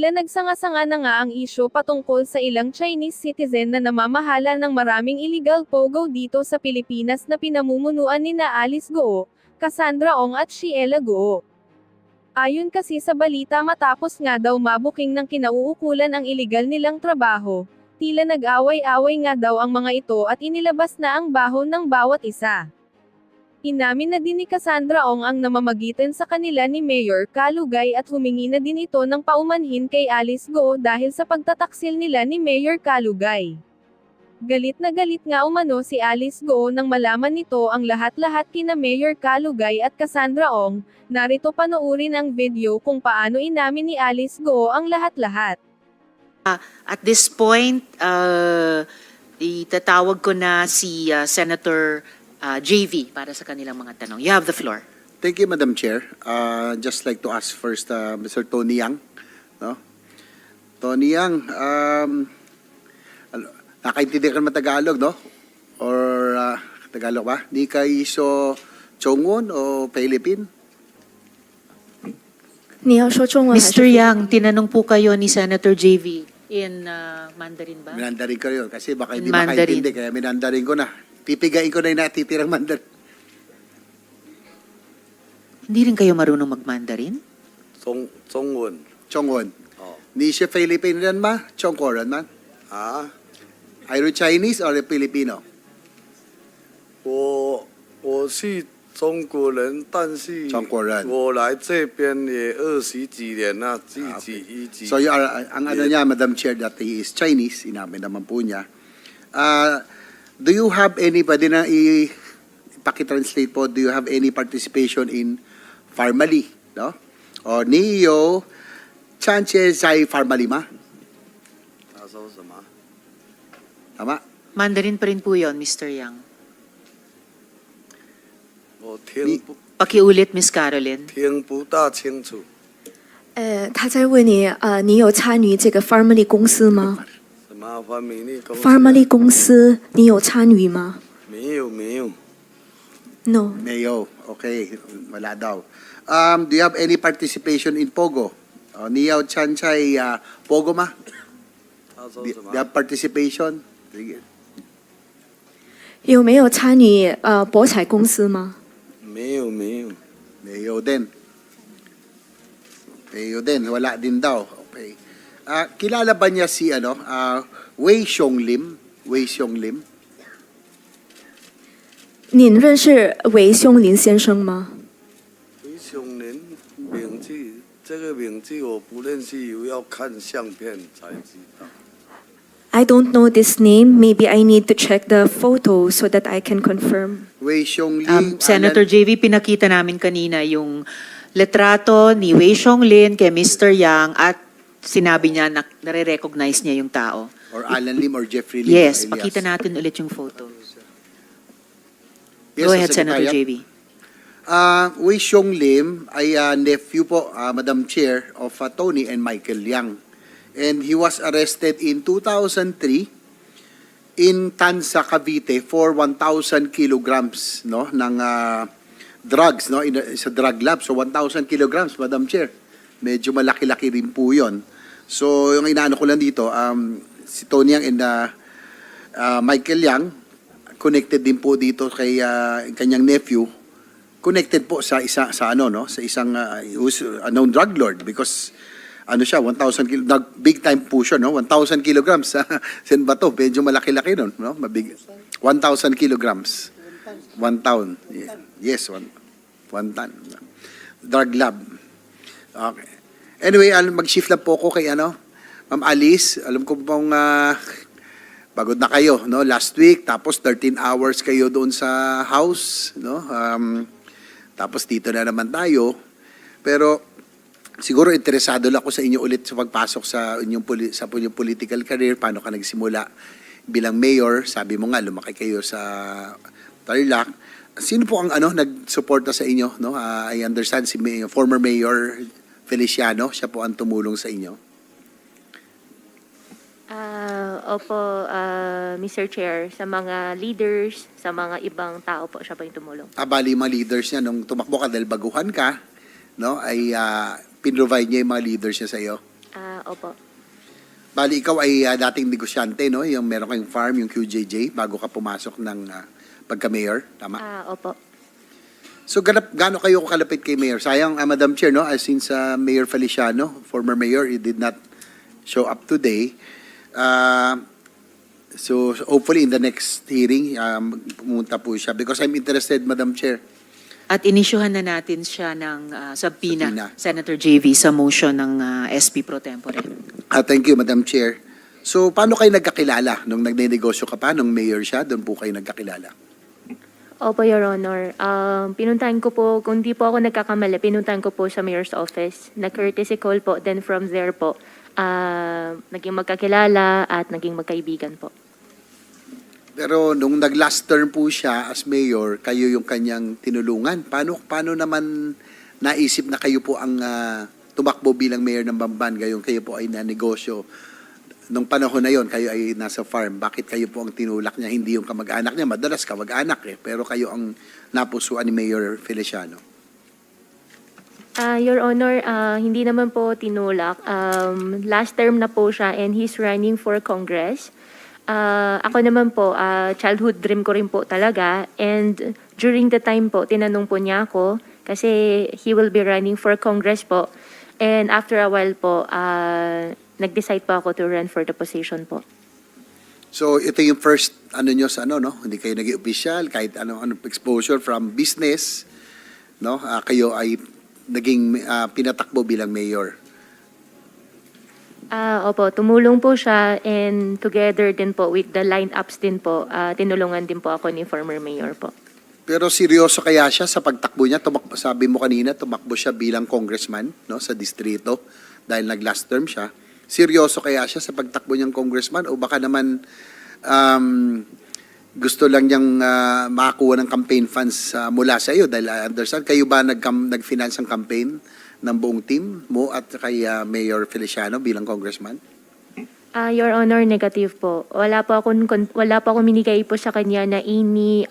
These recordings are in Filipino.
Tila nagsanga-sanga na nga ang isyu patungkol sa ilang Chinese citizen na namamahala ng maraming illegal pogo dito sa Pilipinas na pinamumunuan nina Alice Goo, Cassandra Ong at Sheila Goo. Ayon kasi sa balita, matapos nga daw mabuking ng kinauukulan ang illegal nilang trabaho, tila nag-away-away nga daw ang mga ito at inilabas na ang baho ng bawat isa. Inamin na din ni Cassandra Ong ang namamagitan sa kanila ni Mayor Kalugay at humingi na din ito ng paumanhin kay Alice Goo dahil sa pagtataksil nila ni Mayor Kalugay. Galit na galit nga umano si Alice Goo nang malaman nito ang lahat-lahat kina Mayor Kalugay at Cassandra Ong. Narito panoorin ang video kung paano inamin ni Alice Goo ang lahat-lahat. At this point, itatawag ko na si Senator JV para sa kanilang mga tanong. You have the floor. Thank you, Madam Chair. Just like to ask first Mr. Tony Yang. No? Tony Yang, nakaintindi ka naman Tagalog, no? Or Tagalog ba? Di ka iso Chongwon o Philippine? Mr. Yang, tinanong po kayo ni Senator JV in Mandarin ba? Minandarin ko yun kasi baka In hindi Mandarin. makaintindi kaya minandarin ko na. Pipigain ko na yung natitirang Mandarin. Hindi rin kayo marunong mag-Mandarin? Chongwon. Chongwon. Oh. Ni siya Philippine rin ma? Chongko rin man? Ah, Are you Chinese or Filipino? 我是中国人，但是中国人我来这边也20几年了，自己一级。 So you are, ang ano niya, Madam Chair, that he is Chinese, inamin naman po niya. Do you have anybody na ipakitranslate po, do you have any participation in Farmally, no? O Niyo, Chanche Zai Farmally ma? 他说什么？ Tama? Mandarin pa rin po yun, Mr. Yang. 我听不 Pakiulit, Miss Caroline. 听不大清楚。他在问你，你有参与这个 Farmally 公司吗什么发明力公司？Farmally 公司你有参与吗没有没有。 ？No。 Mayo, okay, wala daw. Do you have any participation in Pogo? Niyo, Chanchay, Pogo ma? 他说 Do 什么 you？have participation? Sige. 有没有参与博彩公司吗？没有没有。 Mayo din. Mayo din, wala din daw. Okay. Kilala ba niya si Wei Xiong Lim? Wei Xiong Lim? 您认识韦兄林先生吗？韦雄林名字，这个名字我不认识，要看相片才知道。 I don't know this name. Maybe I need to check the photo so that I can confirm. Wei Xiong Lim. Senator JV, pinakita namin kanina yung letrato ni Wei Xiong-lin kay Mr. Yang at sinabi niya na nare-recognize niya yung tao. Or Alan Lim or Jeffrey Lim. Yes, alias. pakita natin ulit yung photo. Yes, Go ahead, Secretary. Senator JV. Wei Xiong Lim ay nephew po, Madam Chair, of Tony and Michael Yang. And he was arrested in 2003 in Tansa, Cavite for 1,000 kilograms no, ng drugs no, sa drug lab. So 1,000 kilograms, Madam Chair. Medyo malaki-laki rin po yun. So yung inaano ko lang dito, si Tony Yang and Michael Yang, connected din po dito kay kanyang nephew, connected po sa isa sa isang who's a known drug lord because siya 1,000 big time po siya 1,000 kilograms sen ba to medyo malaki-laki no mabig 1,000 kilograms 1 ton yes 1 ton drug lab. Okay, anyway, mag-shift lang po ko kay Ma'am Alice. Alam ko pong pagod na kayo, no? Last week, tapos 13 hours kayo doon sa house, no? Tapos dito na naman tayo. Pero siguro interesado lang ako sa inyo ulit sa pagpasok sa inyong political career. Paano ka nagsimula bilang mayor? Sabi mo nga, lumaki kayo sa Tarlac. Sino po ang nagsuporta sa inyo, no? I understand si former Mayor Feliciano, siya po ang tumulong sa inyo. Opo, Mr. Chair, sa mga leaders, sa mga ibang tao po, siya po yung tumulong. Bali mga leaders niya, nung tumakbo ka dahil baguhan ka, no, ay pinrovide niya yung mga leaders niya sa iyo. Opo. Bali, ikaw ay dating negosyante, no? Yung meron kayong farm, yung QJJ, bago ka pumasok ng pagka-mayor, tama? Opo. So, gaano kayo kalapit kay Mayor? Sayang, Madam Chair, no? Since Mayor Feliciano, former Mayor, he did not show up today. So, hopefully in the next hearing, pumunta po siya. Because I'm interested, Madam Chair. At inisyuhan na natin siya ng subpoena, Subpoena. Senator JV, sa motion ng SP Pro Tempore. Thank you, Madam Chair. So, paano kayo nagkakilala? Nung nagnenegosyo ka pa, nung mayor siya, doon po kayo nagkakilala? Opo, Your Honor. Pinuntahan ko po, kung di po ako nagkakamali, pinuntahan ko po sa mayor's office. Na-courtesy call po, then from there po, naging magkakilala at naging magkaibigan po. Pero nung nag-last term po siya as mayor, kayo yung kanyang tinulungan. Paano naman naisip na kayo po ang tumakbo bilang mayor ng Bamban? Kayo po ay nanegosyo. Nung panahon na yon, kayo ay nasa farm. Bakit kayo po ang tinulak niya? Hindi yung kamag-anak niya. Madalas kamag-anak Pero kayo ang napusuan ni Mayor Feliciano. Your Honor, hindi naman po tinulak. Last term na po siya and he's running for Congress. Ako naman po, childhood dream ko rin po talaga. And during the time po, tinanong po niya ako kasi he will be running for Congress po. And after a while po, nag-decide po ako to run for the position po. So ito yung first nyo sa no? Hindi kayo naging official, kahit ano exposure from business, no? Kayo ay naging pinatakbo bilang mayor. Opo, tumulong po siya and together din po with the lineups din po, tinulungan din po ako ni former mayor po. Pero seryoso kaya siya sa pagtakbo niya? Sabi mo kanina, tumakbo siya bilang congressman, no, sa distrito dahil nag-last term siya. Seryoso kaya siya sa pagtakbo niyang congressman o baka naman gusto lang niyang makakuha ng campaign funds mula sa iyo dahil I understand kayo ba nag-finance ang campaign ng buong team mo at kay Mayor Feliciano bilang congressman? Your Honor, negative po. Wala po akong minigay po sa kanya na any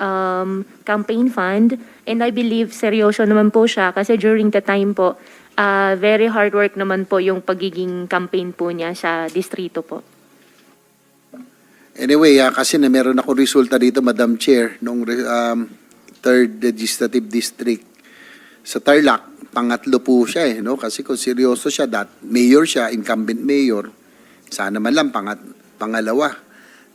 campaign fund and I believe seryoso naman po siya kasi during the time po, very hard work naman po yung pagiging campaign po niya sa distrito po. Anyway, kasi na meron ako resulta dito, Madam Chair, nung 3rd Legislative District sa Tarlac, pangatlo po siya no? Kasi kung seryoso siya, mayor siya, incumbent mayor, sana man lang pangalawa,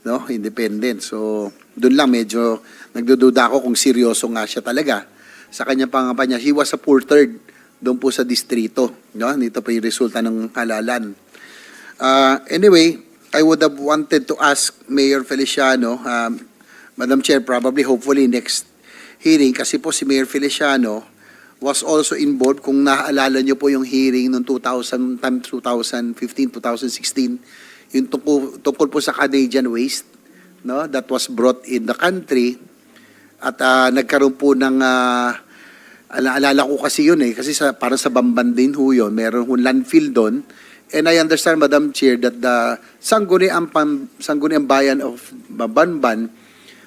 no? Independent. So, doon lang medyo nagdududa ako kung seryoso nga siya talaga sa kanyang pangampanya. He was a poor third doon po sa distrito, no? Dito po yung resulta ng halalan. Anyway, I would have wanted to ask Mayor Feliciano, Madam Chair, probably hopefully next hearing, kasi po si Mayor Feliciano was also involved, kung naaalala niyo po yung hearing noong 2015, 2016, yung tungkol po sa Canadian waste, no, that was brought in the country at nagkaroon po ng alala ko kasi yun kasi para sa Bamban din ho yun, meron ho landfill doon. And I understand, Madam Chair, that the Sangguniang Bayan of Bamban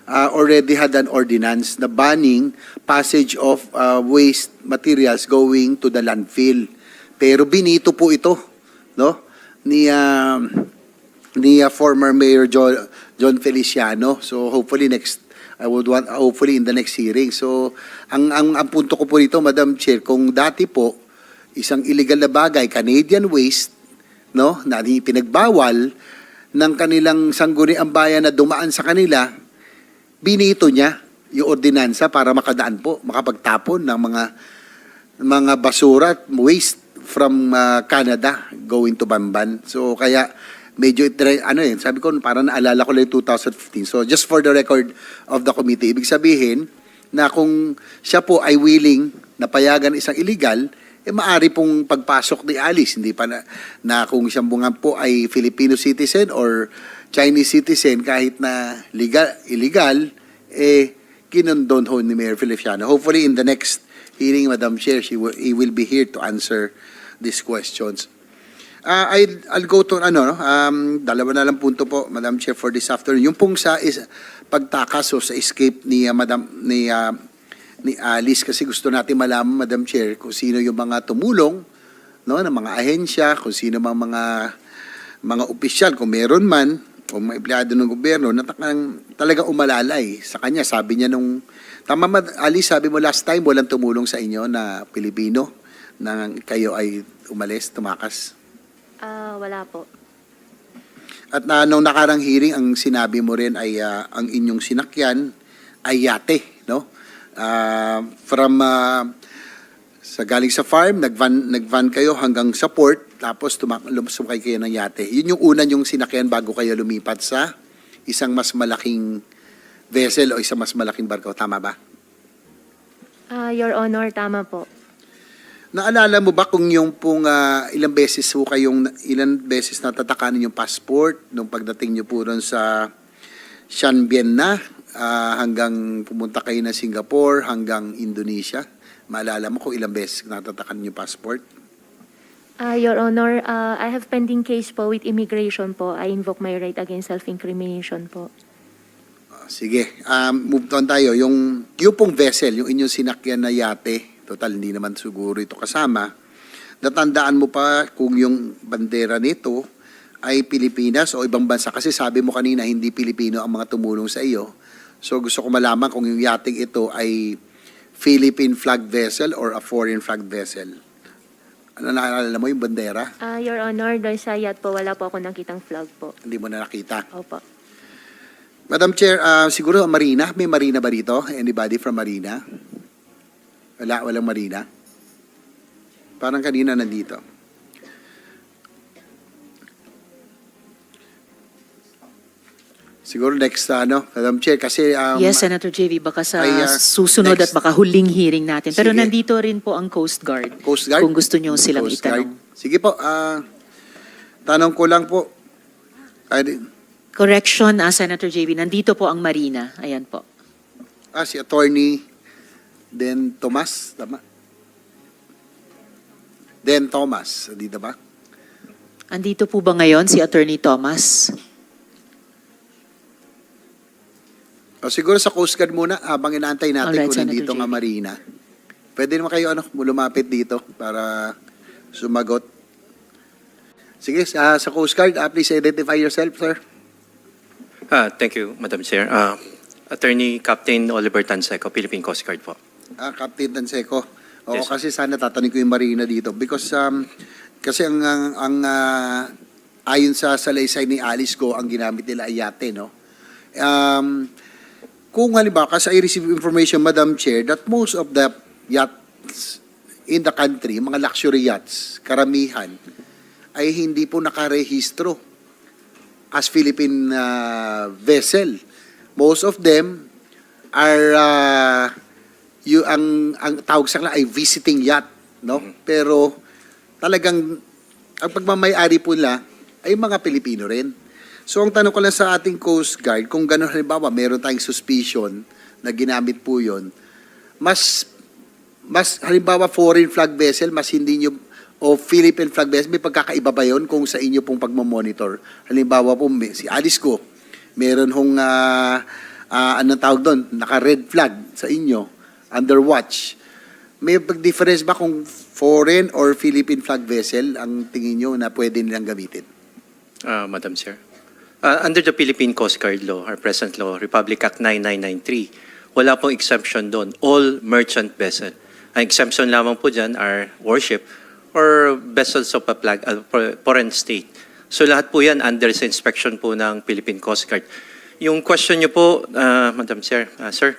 already had an ordinance na banning passage of waste materials going to the landfill. Pero binito po ito, no, ni former Mayor John Feliciano. So hopefully hopefully in the next hearing. So ang punto ko po dito, Madam Chair, kung dati po isang illegal na bagay, Canadian waste, no, na pinagbawal ng kanilang Sangguniang Bayan na dumaan sa kanila, binito niya yung ordinansa para makapagtapon ng mga basura at waste from Canada going to Bamban. So kaya medyo sabi ko parang naalala ko lang 2015. So just for the record of the committee, ibig sabihin na kung siya po ay willing na payagan isang illegal, maari pong pagpasok ni Alice, hindi pa na kung siya po ay Filipino citizen or Chinese citizen, kahit na illegal, kinondon ho ni Mayor Feliciano. Hopefully in the next hearing, Madam Chair, he will be here to answer these questions. I'll go to dalawa na lang punto po, Madam Chair, for this afternoon. Yung pong sa pagtakas o sa escape ni Alice, kasi gusto natin malaman, Madam Chair, kung sino yung mga tumulong no, ng mga ahensya, kung sino mga opisyal, kung meron man, o mga empleyado ng gobyerno, na talagang umalalay sa kanya. Sabi niya tama Ali, sabi mo last time, walang tumulong sa inyo na Pilipino na kayo ay tumakas. Wala po. At nung nakarang hearing, ang sinabi mo rin ay ang inyong sinakyan ay yate, no? Sa galing sa farm, nag-van kayo hanggang sa port, tapos sumakay kayo ng yate. Yun yung una yung sinakyan bago kayo lumipat sa isang mas malaking vessel o isang mas malaking barko. Tama ba? Your Honor, tama po. Naalala mo ba kung yung ilang beses natatakanan yung passport nung pagdating nyo po ron sa Shanbian na hanggang pumunta kayo na Singapore hanggang Indonesia? Maalala mo kung ilang beses natatakanan yung passport? Your Honor, I have pending case po with immigration po. I invoke my right against self-incrimination po. Sige, move on tayo. Yung pong vessel, yung inyong sinakyan na yate, total hindi naman siguro ito kasama, natandaan mo pa kung yung bandera nito ay Pilipinas o ibang bansa? Kasi sabi mo kanina, hindi Pilipino ang mga tumulong sa iyo. So gusto ko malaman kung yung yating ito ay Philippine flag vessel or a foreign flag vessel. Ano, naalala mo yung bandera? Your Honor, doon sa yacht po, wala po ako nakitang flag po. Hindi mo na nakita. Opo. Madam Chair, siguro Marina, may Marina ba dito? Anybody from Marina? Walang Marina? Parang kanina nandito. Siguro next, Madam Chair, kasi... Yes, Senator JV, baka sa ay, susunod next. at baka huling hearing natin. Pero Sige. nandito rin po ang Coast Guard. Coast Guard? Kung gusto nyo silang Coast Guard. itanong. Sige po, tanong ko lang po. Correction, Senator JV, nandito po ang Marina. Ayan po. Si Attorney Den Tomas, tama? Den Thomas, dito ba? Andito po ba ngayon si Attorney Thomas? O siguro sa Coast Guard muna, habang inaantay natin Alright, kung Senator nandito nga JV. Marina. Pwede naman kayo lumapit dito para sumagot. Sige, sa Coast Guard, please identify yourself, sir. Thank you, Madam Chair. Attorney Captain Oliver Tanseco, Philippine Coast Guard po. Captain Danseco. Oo, Yes, sir. kasi sana tatanungin ko yung Marina dito because kasi ayon sa salaysay ni Alice Go, ang ginamit nila ay yate, no? Kung halimbawa, kasi I receive information, Madam Chair, that most of the yachts in the country, mga luxury yachts, karamihan, ay hindi po nakarehistro as Philippine vessel. Most of them are ang tawag sa kanila ay visiting yacht, no? Pero talagang ang pagmamay-ari po nila ay mga Pilipino rin. So ang tanong ko lang sa ating Coast Guard, kung gano'n halimbawa, meron tayong suspicion na ginamit po yun, mas halimbawa foreign flag vessel, mas hindi nyo, o Philippine flag vessel, may pagkakaiba ba yun kung sa inyo pong pagmamonitor? Halimbawa po, si Alice Go, meron hong, anong tawag doon, naka-red flag sa inyo, under watch. May pag-difference ba kung foreign or Philippine flag vessel ang tingin nyo na pwede nilang gamitin? Madam Chair. Under the Philippine Coast Guard Law, our present law, Republic Act 9993, wala pong exemption doon. All merchant vessel. Ang exemption lamang po dyan are warship or vessels of a foreign state. So lahat po yan under sa inspection po ng Philippine Coast Guard. Yung question nyo po, Madam Chair, Sir,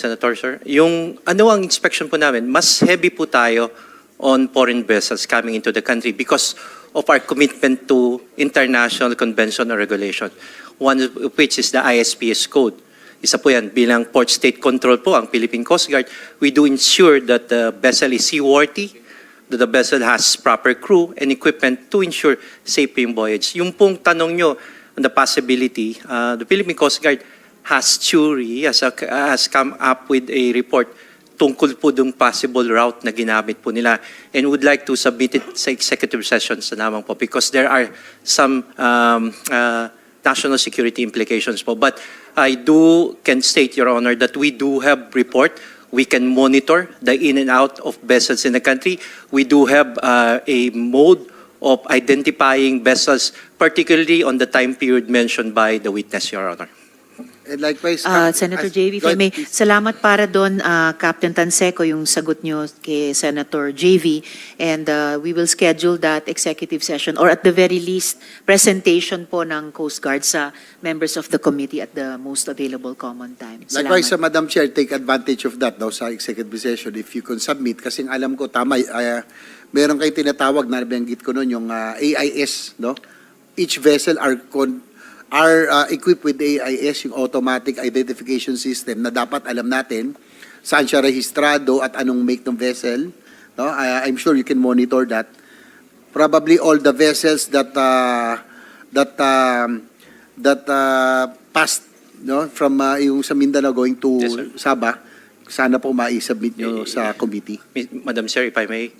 Senator, Sir, yung ano ang inspection po namin, mas heavy po tayo on foreign vessels coming into the country because of our commitment to international convention or regulation, one of which is the ISPS code. Isa po yan, bilang port state control po ang Philippine Coast Guard, we do ensure that the vessel is seaworthy, that the vessel has proper crew and equipment to ensure safe yung voyage. Yung pong tanong nyo on the possibility, the Philippine Coast Guard has come up with a report tungkol po dung possible route na ginamit po nila and would like to submit it sa executive sessions na naman po because there are some national security implications po. But I can state, Your Honor, that we do have report We can monitor the in and out of vessels in the country. We do have a mode of identifying vessels, particularly on the time period mentioned by the witness, Your Honor. And likewise, Senator JV, if I may, salamat para doon, Captain Tanseco, yung sagot nyo kay Senator JV, and we will schedule that executive session, or at the very least, presentation po ng Coast Guard sa members of the committee at the most available common time. Likewise, Salamat. Madam Chair, take advantage of that daw sa executive session if you can submit. Kasi alam ko, tama, meron kayo tinatawag, nabanggit ko noon, yung AIS, no? Each vessel are equipped with AIS, yung automatic identification system, na dapat alam natin saan siya rehistrado at anong make ng vessel. No? I'm sure you can monitor that. Probably all the vessels that passed, no, from yung sa Mindanao going to Yes, sir. Sabah, sana po ma-submit nyo sa committee. Madam Chair, if I may.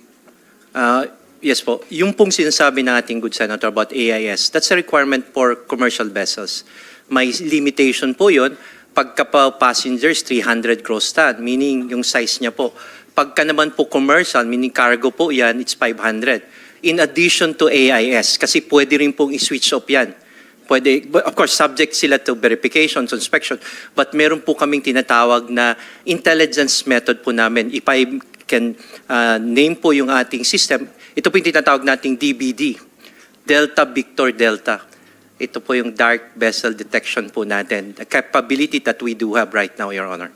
Yes po, yung pong sinasabi ng ating good senator about AIS, that's a requirement for commercial vessels. May limitation po yun. Pagka pa passengers, 300 gross ton, meaning yung size niya po. Pagka naman po commercial, meaning cargo po yan, it's 500. In addition to AIS, kasi pwede rin pong i-switch off yan. Pwede, but of course, subject sila to verifications, inspection. But meron po kaming tinatawag na intelligence method po namin. If I can name po yung ating system, ito po yung tinatawag nating DBD, Delta Victor Delta. Ito po yung dark vessel detection po natin, the capability that we do have right now, Your Honor.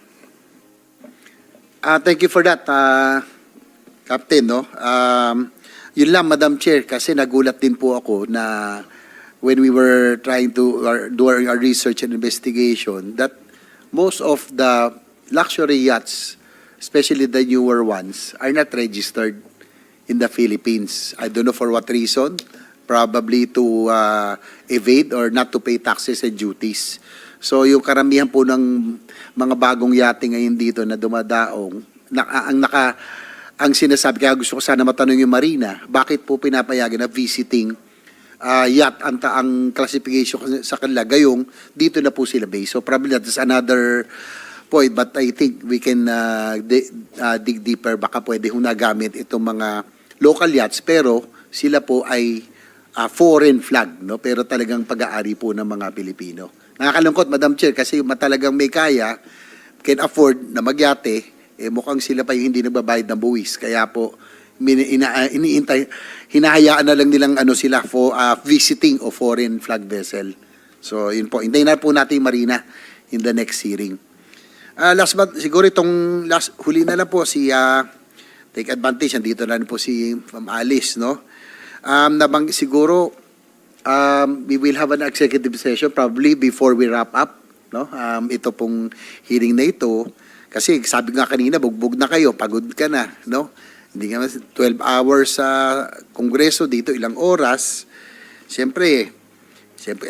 Thank you for that, Captain. No? Yun lang, Madam Chair, kasi nagulat din po ako na when we were trying to do our research and investigation, that most of the luxury yachts, especially the newer ones, are not registered in the Philippines. I don't know for what reason, probably to evade or not to pay taxes and duties. So yung karamihan po ng mga bagong yate ngayon dito na dumadaong, ang sinasabi, kaya gusto ko sana matanong yung Marina, bakit po pinapayagan na visiting yacht ang classification sa kanila, gayong dito na po sila base. So probably that is another point, but I think we can dig deeper. Baka pwede hong nagamit itong mga local yachts, pero sila po ay foreign flag, no? Pero talagang pag-aari po ng mga Pilipino. Nakakalungkot, Madam Chair, kasi talagang may kaya, can afford na magyate, mukhang sila pa yung hindi nagbabayad ng buwis. Kaya po, hinahayaan na lang nilang sila for visiting of foreign flag vessel. So, yun po. Hintayin na po natin yung Marina in the next hearing. Last but, siguro itong huli na lang po si take advantage, andito na po si Ma'am Alice, no? Siguro, we will have an executive session probably before we wrap up, no? Ito pong hearing na ito, kasi sabi nga kanina, bugbog na kayo, pagod ka na, no? Hindi nga 12 hours sa Kongreso dito, ilang oras. Siyempre,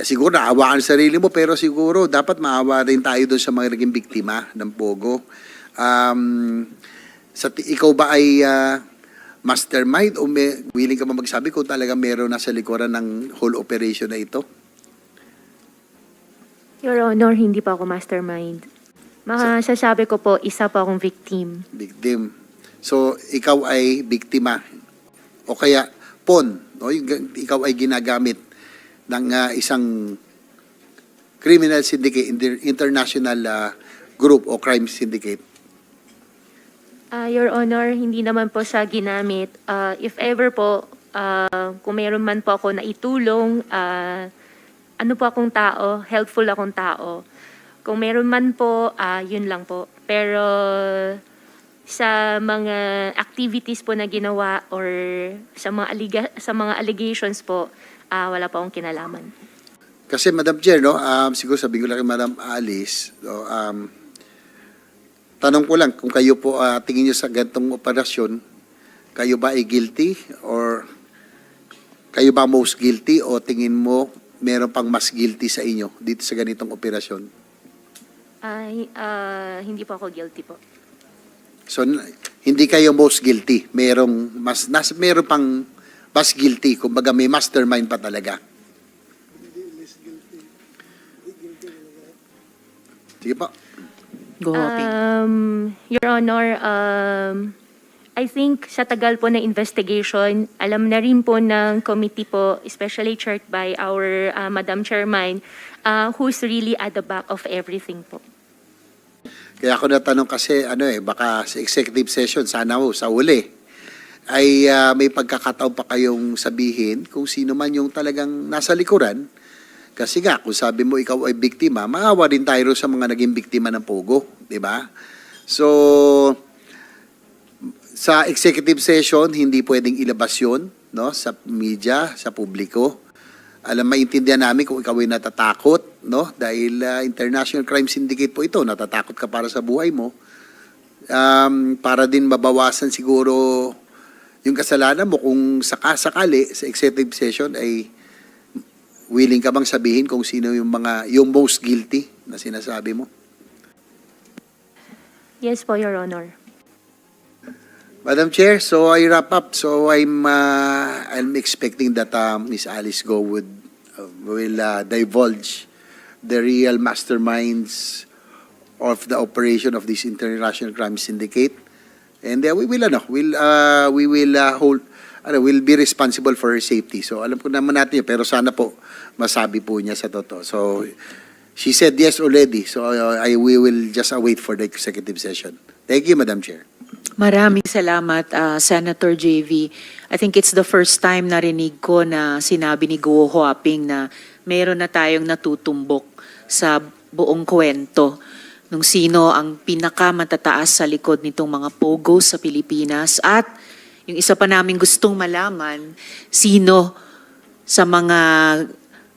siguro naawaan sa sarili mo, pero siguro dapat maawa rin tayo doon sa mga naging biktima ng Pogo. Ikaw ba ay mastermind o willing ka ba magsabi kung talaga meron nasa likuran ng whole operation na ito? Your Honor, hindi pa ako mastermind. Masasabi ko po, isa pa akong victim. Victim. So, ikaw ay biktima. O kaya, pawn. No? Ikaw ay ginagamit ng isang criminal syndicate, international group o crime syndicate. Your Honor, hindi naman po siya ginamit. If ever po, kung mayroon man po ako na itulong, ano po akong tao, helpful akong tao. Kung mayroon man po, yun lang po. Pero sa mga activities po na ginawa or sa mga allegations po, wala pa akong kinalaman. Kasi Madam Chair, no, siguro sabi ko lang kay Madam Alice, no, tanong ko lang, kung kayo po tingin nyo sa gantong operasyon, kayo ba ay guilty or kayo ba most guilty o tingin mo meron pang mas guilty sa inyo dito sa ganitong operasyon? Hindi po ako guilty po. So, hindi kayo most guilty. Meron pang mas guilty. Kumbaga may mastermind pa talaga. Sige po. Go Huaping. Your Honor, I think sa tagal po na investigation, alam na rin po ng committee po, especially chaired by our Madam Chairman, who's really at the back of everything po. Kaya ako natanong kasi, baka sa executive session, sana sa uli, ay may pagkakataon pa kayong sabihin kung sino man yung talagang nasa likuran. Kasi nga, kung sabi mo ikaw ay biktima, maawa din tayo sa mga naging biktima ng Pogo, di ba? So, sa executive session, hindi pwedeng ilabas yun, no, sa media, sa publiko. Maintindihan namin kung ikaw ay natatakot, no, dahil International Crime Syndicate po ito, natatakot ka para sa buhay mo. Para din mabawasan siguro yung kasalanan mo kung sakasakali sa executive session ay willing ka bang sabihin kung sino yung most guilty na sinasabi mo? Yes po, Your Honor. Madam Chair, so I wrap up. So I'm expecting that Ms. Alice Go will divulge the real masterminds of the operation of this International Crime Syndicate, and we'll be responsible for her safety. So alam ko naman natin yun, pero sana po masabi po niya sa totoo. So she said yes already. So we will just await for the executive session. Thank you, Madam Chair. Maraming salamat, Senator JV. I think it's the first time narinig ko na sinabi ni Go Huaping na meron na tayong natutumbok sa buong kwento nung sino ang pinakamatataas sa likod nitong mga Pogo sa Pilipinas. At yung isa pa namin gustong malaman, sino sa mga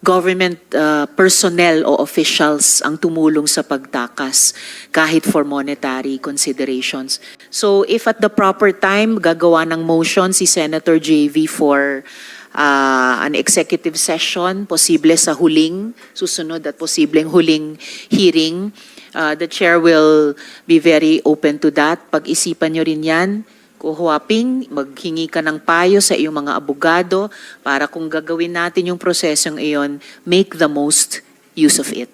government personnel o officials ang tumulong sa pagtakas kahit for monetary considerations. So if at the proper time gagawa ng motion si Senator JV for an executive session, posible sa susunod at posibleng huling hearing, the chair will be very open to that. Pag-isipan nyo rin yan. Huaping, maghingi ka ng payo sa iyong mga abogado para kung gagawin natin yung prosesong iyon, make the most use of it.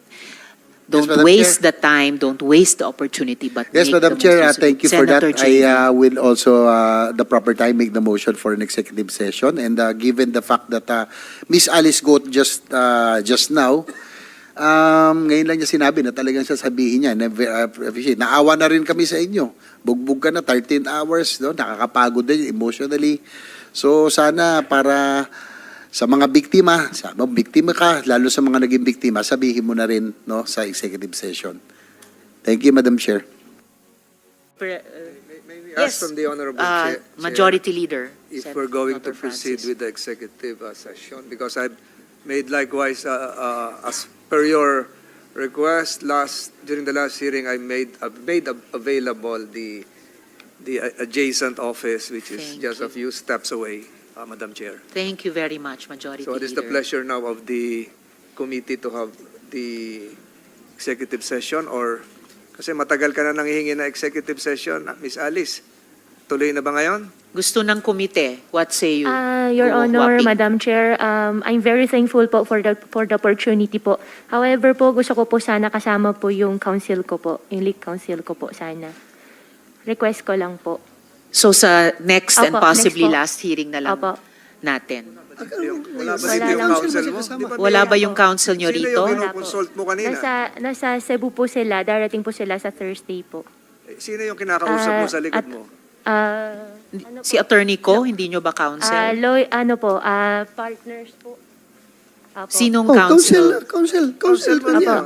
Don't Madam waste Chair. the time, don't waste the opportunity, but Yes, make Madam the most Chair, use of it. thank you for that. Senator JV. I will also, the proper time, make the motion for an executive session. And given the fact that Miss Alice Goat just now, ngayon lang niya sinabi na talagang sasabihin niya, naawa na rin kami sa inyo. Bugbog ka na 13 hours, no? Nakakapagod din emotionally. So sana para sa mga biktima, biktima ka, lalo sa mga naging biktima, sabihin mo na rin, no, sa executive session. Thank you, Madam Chair. May we ask from the Honorable Chair, Majority Leader. if Sen. we're going Dr. to proceed Francis. with the executive session, because I've made likewise, as per your request, during the last hearing, I made available the adjacent office, which is Thank just you. a few steps away, Madam Chair. Thank you very much, Majority So it is the Leader. pleasure now of the committee to have the executive session, or kasi matagal ka na nanghihingi na executive session, Miss Alice. Tuloy na ba ngayon? Gusto ng komite, what say you? Your Go Honor, Huaping? Madam Chair, I'm very thankful po for the opportunity po. However po, gusto ko po sana kasama po yung council ko po, yung league council ko po sana. Request ko lang po. So sa next and Opo, possibly next po. last hearing na lang Opo. natin. Wala ba Wala dito yung lang. council mo? Di ba Wala ba yung council nyo Sino rito? yung Wala po. kinoconsult mo kanina? Nasa Cebu po sila, darating po sila sa Thursday po. Sino yung kinakausap mo sa likod mo? Si Attorney Ko, hindi nyo ba council? Partners po. Apo. Sinong council? Council man Opo, yan.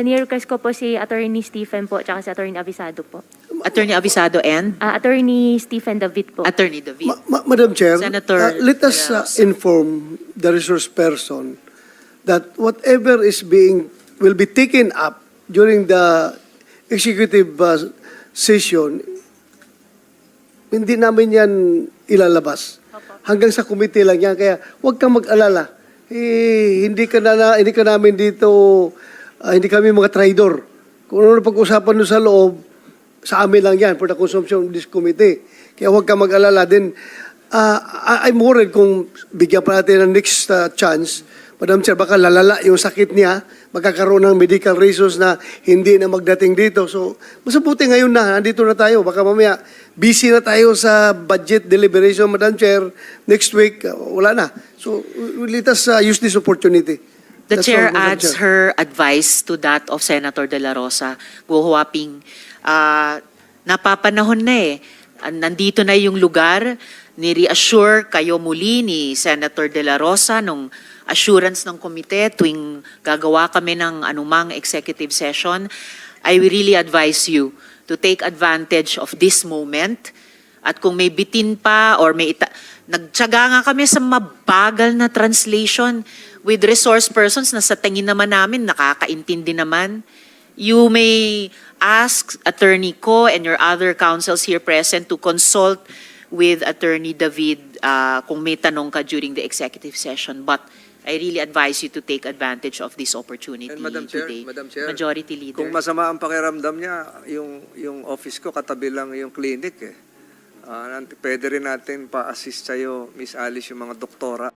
ni-request ko po si Attorney Stephen po, tsaka si Attorney Avisado po. Attorney Avisado and Attorney Stephen David po. Attorney David. Madam Chair, Senator, let us inform the resource person that whatever will be taken up during the executive session, hindi namin yan ilalabas. Hanggang sa committee lang yan. Kaya huwag kang mag-alala. Hindi kami mga traidor. Kung ano na pag-usapan doon sa loob, sa amin lang yan for the consumption of this committee. Kaya huwag kang mag-alala. Then, I'm worried kung bigyan pa natin ng next chance, Madam Chair, baka lalala yung sakit niya, magkakaroon ng medical reasons na hindi na magdating dito. So, mas mabuti ngayon na, nandito na tayo. Baka mamaya, busy na tayo sa budget deliberation, Madam Chair. Next week, wala na. So, let us use this opportunity. The That's chair all, Madam adds Chair. her advice to that of Senator De La Rosa. Guhuwaping, napapanahon na eh. Nandito na yung lugar, ni-reassure kayo muli ni Senator De La Rosa nung assurance ng komite tuwing gagawa kami ng anumang executive session. I will really advise you to take advantage of this moment. At kung may bitin pa or nagtyaga nga kami sa mabagal na translation with resource persons na sa tingin naman namin nakakaintindi naman. You may ask Attorney Ko and your other counsels here present to consult with Attorney David kung may tanong ka during the executive session. But I really advise you to take advantage of this opportunity And Madam Chair, today. Madam Chair, Majority Leader. kung masama ang pakiramdam niya, yung office ko katabi lang yung clinic eh. Pwede rin natin pa-assist sa'yo, Miss Alice, yung mga doktora.